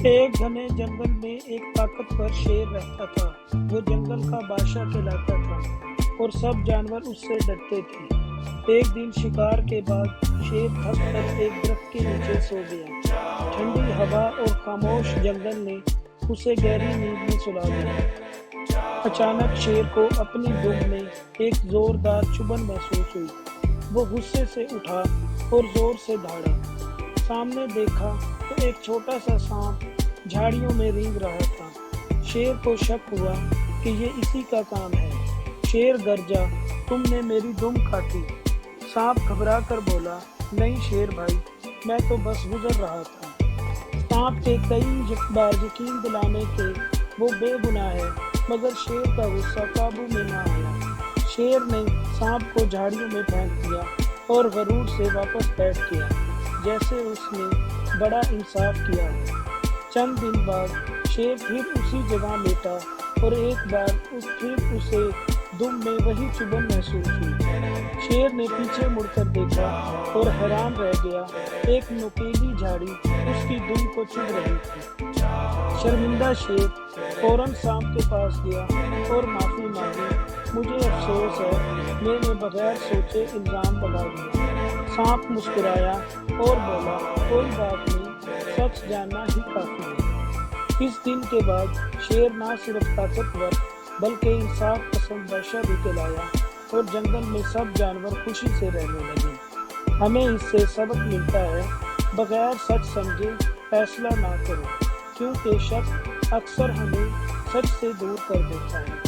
ایک گھنے جنگل میں ایک طاقتور شیر رہتا تھا۔ وہ جنگل کا بادشاہ کہلاتا تھا اور سب جانور اس سے ڈرتے تھے۔ ایک دن شکار کے بعد شیر تھک کر ایک درخت کے نیچے سو گیا۔ ٹھنڈی ہوا اور خاموش جنگل نے اسے گہری نیند میں سلا دیا۔ اچانک شیر کو اپنی دم میں ایک زوردار چبھن محسوس ہوئی۔ وہ غصے سے اٹھا اور زور سے دھاڑا۔ سامنے دیکھا تو ایک چھوٹا سا سانپ جھاڑیوں میں رینگ رہا تھا۔ شیر کو شک ہوا کہ یہ اسی کا کام ہے۔ شیر گرجا، تم نے میری دم کاٹی۔ سانپ گھبرا کر بولا، نہیں شیر بھائی، میں تو بس گزر رہا تھا۔ سانپ کے کئی بار یقین دلانے کے وہ بے گناہ ہے، مگر شیر کا غصہ قابو میں نہ آیا۔ شیر نے سانپ کو جھاڑیوں میں پھینک دیا اور غرور سے واپس بیٹھ گیا، جیسے اس نے بڑا انصاف کیا ہو۔ چند دن بعد شیر پھر اسی جگہ لیٹا اور ایک بار پھر اسے دم میں وہی چبھن محسوس ہوئی۔ شیر نے پیچھے مڑ کر دیکھا اور حیران رہ گیا۔ ایک نوکیلی جھاڑی اس کی دم کو چبھ رہی تھی۔ شرمندہ شیر فوراً سانپ کے پاس گیا اور معافی مانگی، مجھے افسوس ہے، میں نے بغیر سوچے الزام لگا دیا۔ سانپ مسکرایا اور بولا، کوئی بات نہیں، سچ جاننا ہی کافی ہے۔ اس دن کے بعد شیر نہ صرف طاقتور بلکہ انصاف پسند بادشاہ بھی کہلایا اور جنگل میں سب جانور خوشی سے رہنے لگے۔ ہمیں اس سے سبق ملتا ہے، بغیر سچ سمجھے فیصلہ نہ کرو، کیونکہ شک اکثر ہمیں سچ سے دور کر دیتا ہے۔